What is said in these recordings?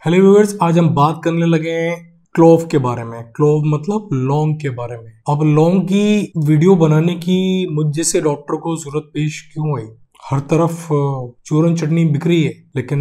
Hello viewers, आज हम बात करने लगे हैं क्लोव के बारे में। क्लोव मतलब लौंग के बारे में। अब लौंग की वीडियो बनाने की मुझ जैसे डॉक्टर को जरूरत पेश क्यों आई? हर तरफ चूरन चटनी बिक रही है, लेकिन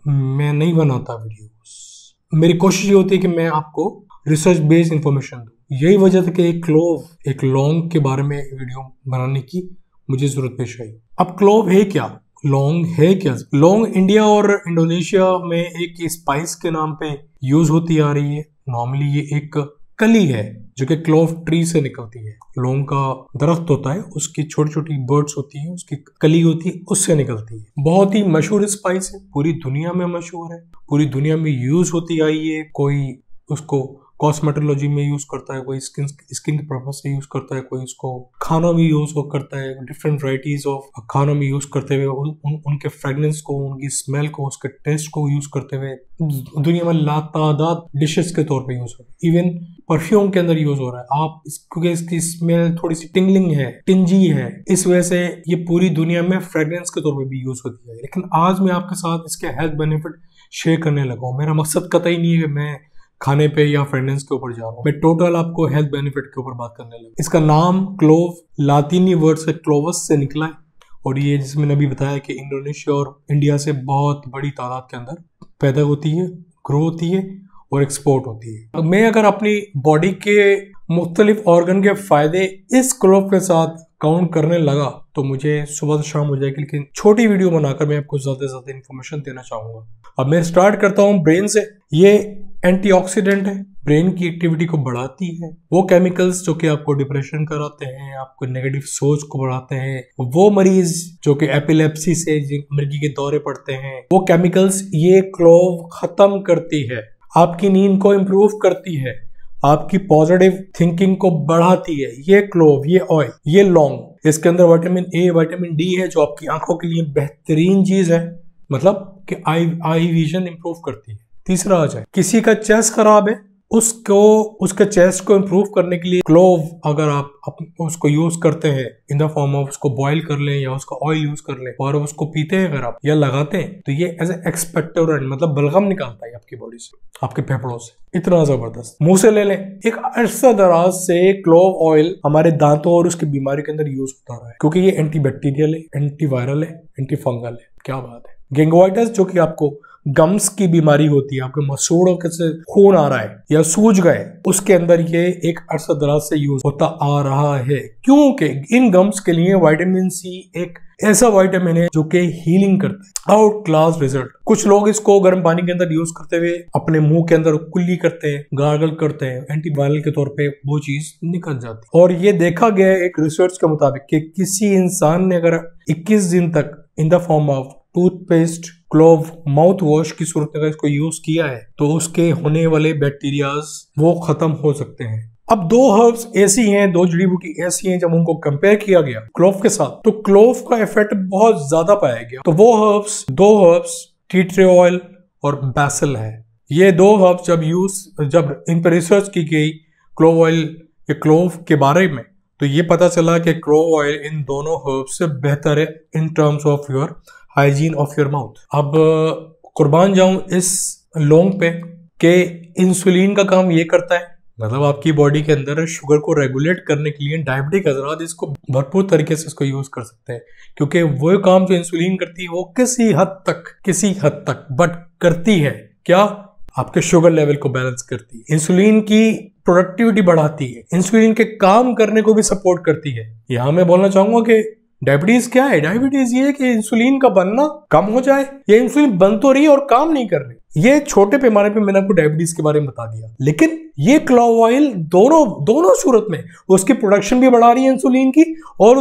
मैं नहीं बनाता वीडियो। मेरी कोशिश ये होती है कि मैं आपको रिसर्च बेस्ड इंफॉर्मेशन दूं। यही वजह था कि एक लौंग के बारे में वीडियो बनाने की मुझे जरूरत पेश आई। अब क्लोव है क्या? लौंग है क्या? लौंग इंडिया और इंडोनेशिया में एक स्पाइस के नाम पे यूज होती आ रही है। नॉर्मली ये एक कली है जो कि क्लोव ट्री से निकलती है। लौंग का दरख्त होता है, उसकी छोटी छोटी बर्ड्स होती है, उसकी कली होती है, उससे निकलती है। बहुत ही मशहूर स्पाइस है, पूरी दुनिया में मशहूर है, पूरी दुनिया में यूज होती आई है। कोई उसको कॉस्मेटोलॉजी में यूज करता है, कोई स्किन के पर्पज से यूज करता है, कोई उसको खाना में यूज करता है। डिफरेंट वैरायटीज ऑफ खाना में यूज करते हुए उनके फ्रेगनेंस को, उनकी स्मेल को, उसके टेस्ट को यूज करते हुए दुनिया में लातादाद डिशेस के तौर पे यूज हो रहा है। इवन परफ्यूम के अंदर यूज हो रहा है। क्योंकि इसकी स्मेल थोड़ी सी टिंगलिंग है, टिंजी है, इस वजह से ये पूरी दुनिया में फ्रेग्रेंस के तौर पे भी यूज होती है। लेकिन आज मैं आपके साथ इसके हेल्थ बेनिफिट शेयर करने लगा हूँ। मेरा मकसद कतई नहीं है कि मैं खाने पे या फ्रेग्रेंस के ऊपर जा रहा हूँ। मैं टोटल आपको हेल्थ बेनिफिट के ऊपर बात करने लगा। इसका नाम क्लोव लातीनी वर्ड से क्लोवस से निकला है, और ये जिसमें मैंने अभी बताया कि इंडोनेशिया और इंडिया से बहुत बड़ी तादाद के अंदर पैदा होती है, ग्रो होती है और एक्सपोर्ट होती है। मैं अगर अपनी बॉडी के मुख्तलिफ ऑर्गन के फायदे इस क्लोव के साथ काउंट करने लगा तो मुझे सुबह से शाम हो जाएगी। लेकिन छोटी वीडियो बनाकर मैं आपको ज्यादा से ज्यादा इन्फॉर्मेशन देना चाहूंगा। अब मैं स्टार्ट करता हूँ ब्रेन से। ये एंटीऑक्सीडेंट है, ब्रेन की एक्टिविटी को बढ़ाती है। वो केमिकल्स जो कि आपको डिप्रेशन कराते हैं, आपको नेगेटिव सोच को बढ़ाते हैं, वो मरीज जो कि एपिलेप्सी से मिर्गी के दौरे पड़ते हैं, वो केमिकल्स ये क्लोव खत्म करती है। आपकी नींद को इम्प्रूव करती है, आपकी पॉजिटिव थिंकिंग को बढ़ाती है। ये क्लोव, ये ऑयल, ये लौंग, इसके अंदर विटामिन ए, विटामिन डी है जो आपकी आंखों के लिए बेहतरीन चीज है, मतलब कि आई विजन इंप्रूव करती है। तीसरा आ जाए, किसी का चेस्ट खराब है, उसके चेस्ट को इंप्रूव करने के लिए क्लोव अगर आप उसको यूज करते हैं इन द फॉर्म ऑफ उसको बॉईल कर लें या उसका ऑयल यूज कर लें और उसको पीते हैं अगर आप या लगाते हैं, तो ये एज ए एक्सपेक्टोरेंट मतलब बलगम निकालता है आपकी बॉडी से, आपके फेफड़ों से। इतना जबरदस्त। मुंह से ले लें। एक अरसा दराज से क्लोव ऑयल हमारे दांतों और उसकी बीमारी के अंदर यूज होता रहा है, क्योंकि ये एंटीबैक्टीरियल है, एंटीवायरल है, एंटी फंगल है। क्या बात है। गिंगोइटिस जो कि आपको गम्स की बीमारी होती है, आपके मसूड़ों के से खून आ रहा है या सूज गए, उसके अंदर ये एक अरसा दराज से यूज होता आ रहा है, क्योंकि इन गम्स के लिए विटामिन सी एक ऐसा विटामिन है जो कि हीलिंग करता है। Out class result. कुछ लोग इसको गर्म पानी के अंदर यूज करते हुए अपने मुंह के अंदर कुल्ली करते हैं, गार्गल करते हैं, एंटीवायरल के तौर पे वो चीज निकल जाती है। और ये देखा गया है एक रिसर्च के मुताबिक कि किसी इंसान ने अगर 21 दिन तक in the form of toothpaste, clove, mouth wash की सूरत में इसको यूज किया है तो उसके होने वाले बैक्टीरियाज वो खत्म हो सकते हैं। अब दो हर्ब्स ऐसी हैं, दो जड़ी बूटी ऐसी हैं, जब उनको कंपेयर किया गया क्लोव के साथ तो क्लोव का इफेक्ट बहुत ज्यादा पाया गया। तो वो दो हर्ब्स टी ट्री ऑयल और बैसिल है। ये दो हर्ब्स जब इन पर रिसर्च की गई क्लोव ऑयल या क्लोव के बारे में, तो ये पता चला कि क्लोव ऑयल इन दोनों हर्ब्स से बेहतर है in terms of your hygiene of your mouth. अब कुर्बान जाऊं इस लौंग पे कि इंसुलिन का काम ये करता है, मतलब आपकी बॉडी के अंदर शुगर को रेगुलेट करने के लिए डायबिटिक हजरात इसको भरपूर तरीके से इसको यूज कर सकते हैं, क्योंकि वो काम जो इंसुलिन करती है वो किसी हद तक बट करती है क्या? आपके शुगर लेवल को बैलेंस करती है, इंसुलिन की प्रोडक्टिविटी बढ़ाती है, इंसुलिन के काम करने को भी सपोर्ट करती है। यहां मैं बोलना चाहूंगा कि डायबिटीज क्या है? डायबिटीज ये है कि इंसुलिन का बनना कम हो जाए, या इंसुलिन बन तो रही है और काम नहीं कर रही। ये छोटे पैमाने पे मैंने आपको डायबिटीज के बारे में बता दिया, लेकिन ये क्लोव ऑयल दोनों सूरत में उसकी प्रोडक्शन भी बढ़ा रही है इंसुलिन की, और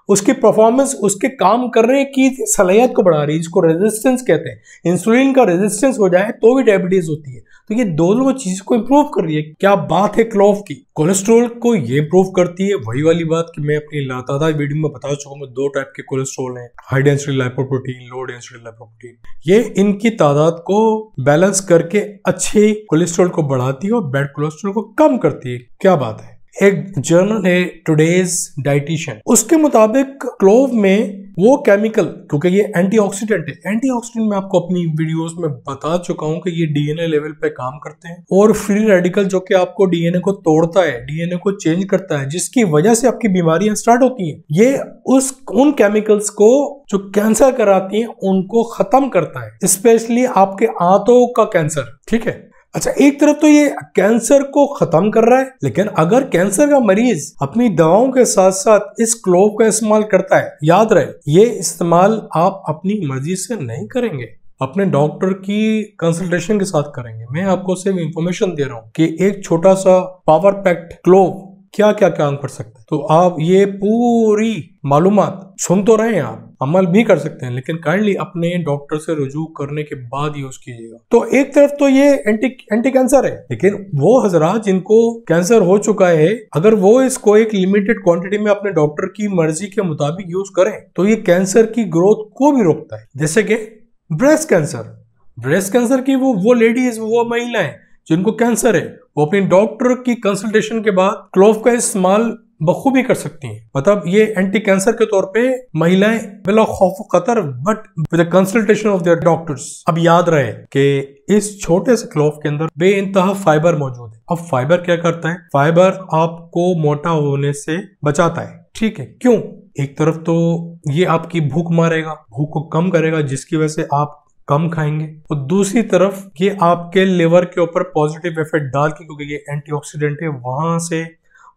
उसकी परफॉर्मेंस, उसके काम करने की सलाहियत को बढ़ा रही है, जिसको रेजिस्टेंस कहते हैं। इंसुलिन का रेजिस्टेंस हो जाए तो भी डायबिटीज होती है, तो ये दोनों चीज को इंप्रूव कर रही है। क्या बात है क्लोव की। कोलेस्ट्रॉल को ये इंप्रूव करती है, वही वाली बात कि मैं अपनी लातादार वीडियो में बता चुका हूँ। दो टाइप के कोलेस्ट्रॉल हैं, high density lipoprotein, low density lipoprotein. ये इनकी तादाद को बैलेंस करके अच्छे कोलेस्ट्रॉल को बढ़ाती है और बैड कोलेस्ट्रॉल को कम करती है। क्या बात है। एक जर्नल है टुडेज डाइटिशियन, उसके मुताबिक क्लोव में वो केमिकल, क्योंकि ये एंटीऑक्सीडेंट है, एंटीऑक्सीडेंट मैं आपको अपनी वीडियोस में बता चुका हूं कि ये डीएनए लेवल पे काम करते हैं, और फ्री रेडिकल जो कि आपको डीएनए को तोड़ता है, डीएनए को चेंज करता है, जिसकी वजह से आपकी बीमारियां स्टार्ट होती हैं, ये उन केमिकल्स को जो कैंसर कराती हैं उनको खत्म करता है, स्पेशली आपके आंतों का कैंसर। ठीक है, अच्छा, एक तरफ तो ये कैंसर को खत्म कर रहा है, लेकिन अगर कैंसर का मरीज अपनी दवाओं के साथ साथ इस क्लोव का इस्तेमाल करता है, याद रहे ये इस्तेमाल आप अपनी मर्जी से नहीं करेंगे, अपने डॉक्टर की कंसल्टेशन के साथ करेंगे। मैं आपको सिर्फ इंफॉर्मेशन दे रहा हूँ कि एक छोटा सा पावर पैक्ड क्लोव क्या क्या काम कर सकता है। तो आप ये पूरी मालूमात सुन तो रहे हैं, आप अमल भी कर सकते हैं, लेकिन काइंडली अपने डॉक्टर से रुजू करने के बाद यूज कीजिएगा। तो एक तरफ तो ये एंटी कैंसर है, लेकिन वो हजरात जिनको कैंसर हो चुका है, अगर वो इसको एक लिमिटेड क्वांटिटी में अपने डॉक्टर की मर्जी के मुताबिक यूज करें तो ये कैंसर की ग्रोथ को भी रोकता है। जैसे कि ब्रेस्ट कैंसर की वो लेडीज, वो महिलाएं जिनको कैंसर है, वो अपनी डॉक्टर की कंसल्टेशन के बाद क्लोव का इस्तेमाल बखूबी कर सकती हैं। मतलब ये एंटी कैंसर के तौर पे महिलाएं बिला खौफ खतर, but with the consultation of their doctors. अब याद रहे कि इस छोटे से क्लोव के अंदर बेइंतहा फाइबर मौजूद है। अब फाइबर क्या करता है? फाइबर आपको मोटा होने से बचाता है। ठीक है, क्यों? एक तरफ तो ये आपकी भूख मारेगा, भूख को कम करेगा, जिसकी वजह से आप कम खाएंगे, और दूसरी तरफ ये आपके लिवर के ऊपर पॉजिटिव इफेक्ट डाल के, क्योंकि ये एंटीऑक्सीडेंट है, वहां से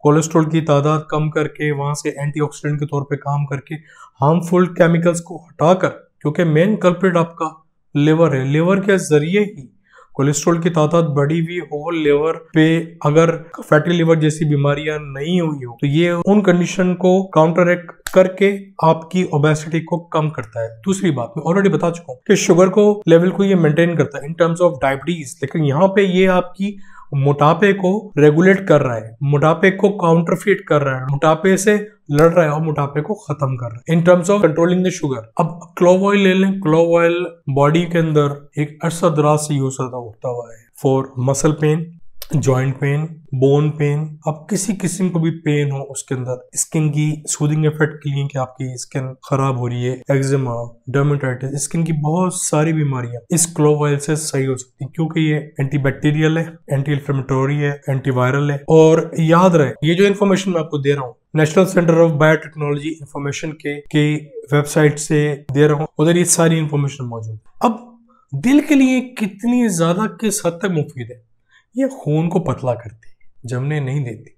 कोलेस्ट्रॉल की तादाद कम करके, वहां से एंटीऑक्सीडेंट के तौर पे काम करके हार्मफुल केमिकल्स को हटाकर, क्योंकि मेन कल्प्रिट आपका लिवर है, लिवर के जरिए ही कोलेस्ट्रॉल की तादाद बढ़ी हुई हो, लिवर पे अगर फैटी लिवर जैसी बीमारियां नहीं हुई हो, तो ये उन कंडीशन को काउंटरएक्ट करके आपकी ओबेसिटी को कम करता है। दूसरी बात मैं ऑलरेडी बता चुका हूँ कि शुगर को लेवल को ये मेंटेन करता है इन टर्म्स ऑफ डायबिटीज, लेकिन यहाँ पे ये आपकी मोटापे को रेगुलेट कर रहा है, मोटापे को काउंटरफीट कर रहा है, मोटापे से लड़ रहा है और मोटापे को खत्म कर रहा है in terms of controlling the sugar. अब क्लोव ऑयल ले लें। क्लोव ऑयल बॉडी के अंदर एक अरसा दराज से यूज होता हुआ है for muscle pain, joint pain, bone pen. अब किसी किस्म को भी पेन हो उसके अंदर, स्किन की सूदिंग इफेक्ट के लिए कि आपकी स्किन खराब हो रही है, एक्जिमा, डर्मेटाइटिस, स्किन की बहुत सारी बीमारियां इस क्लोव ऑयल से सही हो सकती है, क्योंकि ये एंटीबैक्टीरियल है, एंटी इन्फ्लेमेटोरी है, एंटीवायरल है। और याद रहे ये जो इन्फॉर्मेशन मैं आपको दे रहा हूँ national centre of biotechnology information के वेबसाइट से दे रहा हूँ, उधर ये सारी इंफॉर्मेशन मौजूद है। अब दिल के लिए कितनी ज्यादा किस हद तक मुफीद है? ये खून को पतला करती है, जमने नहीं देती,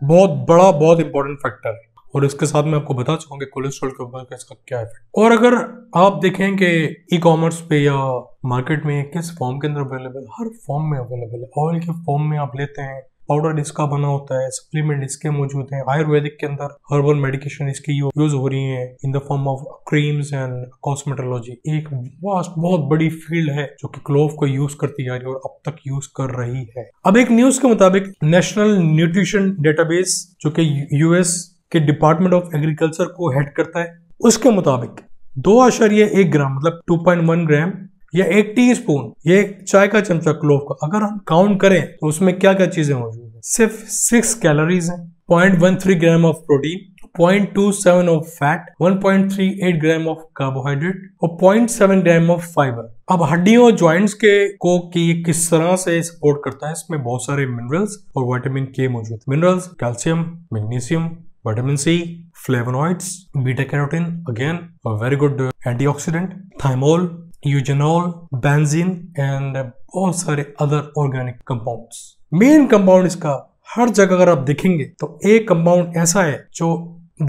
बहुत इंपॉर्टेंट फैक्टर है। और इसके साथ मैं आपको बता चुका हूँ कि कोलेस्ट्रॉल के ऊपर इसका क्या इफेक्ट। और अगर आप देखें कि ई कॉमर्स पे या मार्केट में किस फॉर्म के अंदर अवेलेबल, हर फॉर्म में अवेलेबल है। ऑयल के फॉर्म में आप लेते हैं, पाउडर इसका बना होता है, सप्लीमेंट इसके मौजूद हैं, आयुर्वेदिक के अंदर हर्बल मेडिकेशन इसकी यूज हो रही है in the form of creams and cosmetology. एक वास्ट बहुत बड़ी फील्ड है जो कि क्लोव को यूज करती जा रही है और अब तक यूज कर रही है। अब एक न्यूज के मुताबिक नेशनल न्यूट्रिशन डेटाबेस जो कि यूएस के डिपार्टमेंट ऑफ एग्रीकल्चर को हेड करता है, उसके मुताबिक 2.1 ग्राम मतलब 2.1 ग्राम या 1 टीस्पून, ये चाय का चमचा क्लोव का अगर हम काउंट करें तो उसमें क्या क्या चीजें मौजूद है? सिर्फ 6 कैलोरीज हैं, 0.13 gram of protein, 0.27 of fat, 1.38 gram of carbohydrate और 0.7 ग्राम ऑफ फाइबर। अब हड्डियों और ज्वाइंट्स के को कि किस तरह से सपोर्ट करता है, इसमें बहुत सारे मिनरल्स और विटामिन के मौजूद। Minerals calcium, magnesium, vitamin C, flavonoids, beta carotene, again a very good antioxidant, thymol, eugenol, benzene and बहुत सारे other organic compounds. Main compound इसका हर जगह अगर आप देखेंगे तो एक कंपाउंड ऐसा है जो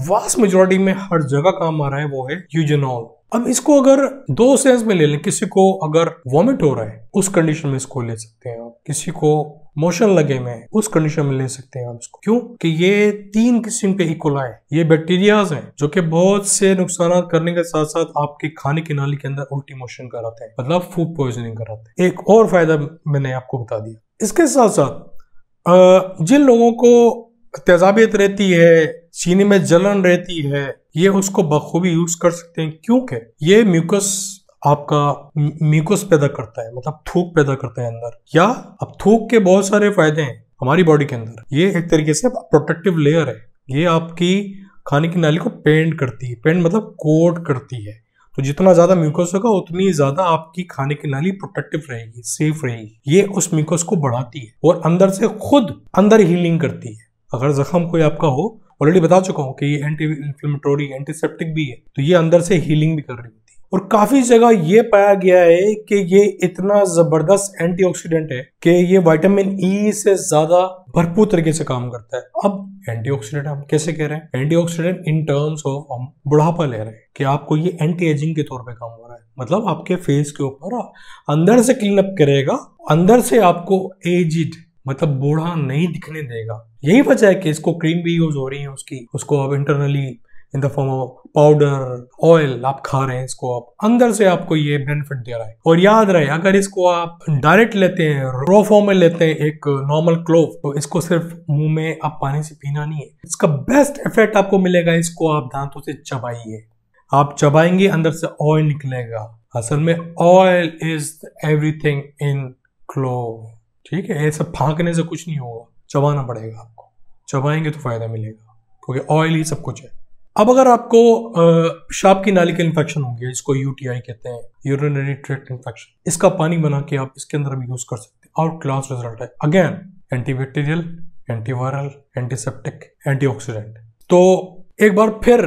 वास्ट मेजॉरिटी में हर जगह काम आ रहा है, वो है यूजेनॉल। अब इसको अगर 2 सेंस में ले लें, किसी को अगर वॉमिट हो रहा है उस कंडीशन में इसको ले सकते हैं आप, किसी को मोशन लगे में उस कंडीशन में ले सकते हैं आप इसको। क्यों? कि ये 3 किस्म के इकोलाई है, ये बैक्टीरियाज हैं जो कि बहुत से नुकसान करने के साथ साथ आपके खाने की नाली के अंदर उल्टी मोशन कराते हैं, मतलब फूड पॉइजनिंग कराते हैं। एक और फायदा मैंने आपको बता दिया। इसके साथ साथ जिन लोगों को तेजाबियत रहती है, सीने में जलन रहती है, ये उसको बखूबी यूज कर सकते हैं, क्योंकि ये म्यूकस आपका म्यूकस पैदा करता है, मतलब थूक पैदा करता है अंदर। या अब थूक के बहुत सारे फायदे हैं, हमारी बॉडी के अंदर, ये एक तरीके से प्रोटेक्टिव लेयर है। ये आपकी खाने की नाली को पेंट करती है, पेंट मतलब कोट करती है। तो जितना ज्यादा म्यूकस होगा उतनी ज्यादा आपकी खाने की नाली प्रोटेक्टिव रहेगी, सेफ रहेगी। ये उस म्यूकस को बढ़ाती है और अंदर से खुद अंदर हीलिंग करती है। अगर जख्म कोई आपका हो, ऑलरेडी बता चुका हूं कि ये एंटी इंफ्लेमेटोरी, एंटीसेप्टिक भी है, तो ये अंदर से हीलिंग भी कर रही होती है। और काफी जगह ये पाया गया है कि ये इतना जबरदस्त एंटीऑक्सीडेंट है कि ये विटामिन ई से ज्यादा भरपूर तरीके से काम करता है। अब एंटीऑक्सीडेंट हम कैसे कह रहे हैं? एंटीऑक्सीडेंट इन टर्म्स ऑफ हम बुढ़ापा ले रहे हैं कि आपको ये एंटी एजिंग के तौर पे काम हो रहा है, मतलब आपके फेस के ऊपर अंदर से क्लीन अप करेगा, अंदर से आपको एजिड मतलब बूढ़ा नहीं दिखने देगा। यही वजह है कि इसको क्रीम भी यूज हो रही है उसको आप internally in the form of powder, oil आप खा रहे हैं, इसको आप अंदर से आपको ये बेनिफिट दे रहा है। और याद रहे, अगर इसको आप डायरेक्ट लेते हैं, रॉ फॉर्म में लेते हैं एक नॉर्मल क्लोव, तो इसको सिर्फ मुंह में आप पानी से पीना नहीं है, इसका बेस्ट इफेक्ट आपको मिलेगा, इसको आप दांतों से चबाइए। आप चबाएंगे, अंदर से ऑयल निकलेगा। असल में oil is everything in clove, ठीक है? ऐसा फांकने से कुछ नहीं होगा, चबाना पड़ेगा आपको। चबाएंगे तो फायदा मिलेगा, क्योंकि ऑयल ही सब कुछ है। अब अगर आपको पेशाब की नाली का इन्फेक्शन हो गया, इसको यूटीआई कहते हैं, यूरिनरी ट्रैक्ट इन्फेक्शन, इसका पानी बना के आप इसके अंदर भी यूज कर सकते हैं। आउट क्लास रिजल्ट है। Again antibacterial, antiviral, antiseptic, antioxidant. तो एक बार फिर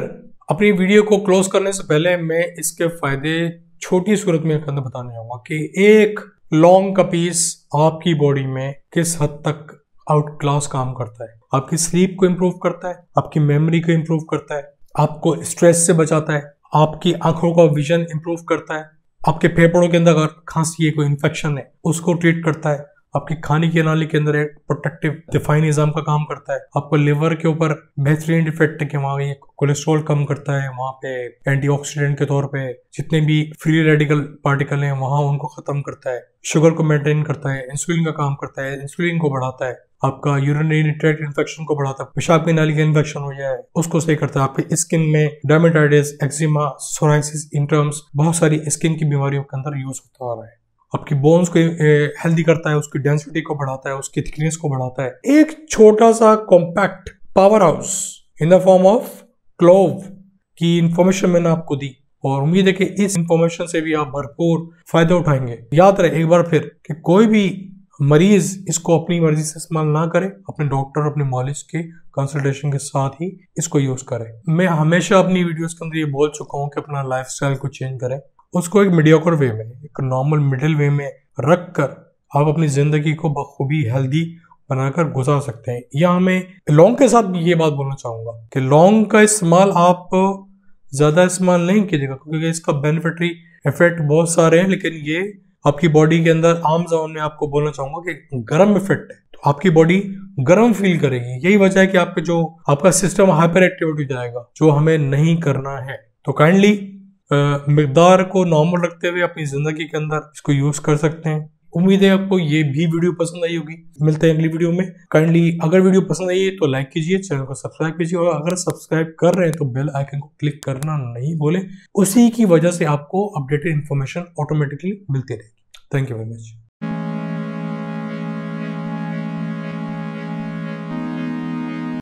अपनी वीडियो को क्लोज करने से पहले मैं इसके फायदे छोटी सूरत में अंदर बताने जाऊंगा कि एक लौंग का पीस आपकी बॉडी में किस हद तक आउट क्लास काम करता है। आपकी स्लीप को इंप्रूव करता है, आपकी मेमोरी को इंप्रूव करता है, आपको स्ट्रेस से बचाता है, आपकी आंखों का विजन इंप्रूव करता है, आपके फेफड़ों के अंदर अगर खांसी है, कोई इन्फेक्शन है, उसको ट्रीट करता है, आपकी खाने की नाली के अंदर एक प्रोटेक्टिव दिफाई निजाम का काम करता है, आपको लिवर के ऊपर बेहतरीन इफेक्ट है कि वहाँ ये कोलेस्ट्रॉल कम करता है, वहाँ पे एंटीऑक्सीडेंट के तौर पे जितने भी फ्री रेडिकल पार्टिकल हैं वहाँ उनको खत्म करता है, शुगर को मेंटेन करता है, इंसुलिन का काम करता है, इंसुलिन को बढ़ाता है, आपका यूरिनरी ट्रैक्ट इन्फेक्शन को बढ़ाता है, पेशाब की नाली का इन्फेक्शन हो जाए उसको सही करता है, आपकी स्किन में dermatitis, eczema, psoriasis, in terms बहुत सारी स्किन की बीमारियों के अंदर यूज होता आ रहा है। आपकी बोन्स को हेल्दी करता है, उसकी डेंसिटी को बढ़ाता है, उसकी थिकनेस को बढ़ाता है। एक छोटा सा compact power house in the form of clove की इंफॉर्मेशन मैंने आपको दी और उम्मीद है कि इस इंफॉर्मेशन से भी आप भरपूर फायदा उठाएंगे। याद रहे एक बार फिर कि कोई भी मरीज इसको अपनी मर्जी से इस्तेमाल ना करे, अपने डॉक्टर, अपने मॉलिज के कंसल्टेशन के साथ ही इसको यूज करें। मैं हमेशा अपनी वीडियोस के अंदर ये बोल चुका हूँ कि अपना लाइफस्टाइल को चेंज करें, उसको एक मीडियोकर वे में, एक नॉर्मल मिडिल वे में रख कर आप अपनी जिंदगी को बखूबी हेल्दी बनाकर गुजार सकते हैं। यहाँ मैं लौंग के साथ भी ये बात बोलना चाहूंगा कि लौंग का इस्तेमाल आप ज्यादा इस्तेमाल नहीं कीजिएगा, क्योंकि इसका बेनिफिटरी इफेक्ट बहुत सारे हैं, लेकिन ये आपकी बॉडी के अंदर आम ज़बान में आपको बोलना चाहूंगा कि गर्म इफेक्ट है, तो आपकी बॉडी गर्म फील करेगी। यही वजह है कि आपके जो आपका सिस्टम हाइपर एक्टिविटी जाएगा, जो हमें नहीं करना है। तो काइंडली मिकदार को नॉर्मल रखते हुए अपनी जिंदगी के अंदर इसको यूज कर सकते हैं। उम्मीद है आपको ये भी वीडियो पसंद आई होगी। मिलते हैं अगली वीडियो में। काइंडली अगर वीडियो पसंद आई है तो लाइक कीजिए, चैनल को सब्सक्राइब कीजिए और अगर सब्सक्राइब कर रहे हैं तो बेल आइकन को क्लिक करना नहीं भूलें। उसी की वजह से आपको अपडेटेड इन्फॉर्मेशन ऑटोमेटिकली मिलती रहेगी। Thank you very much.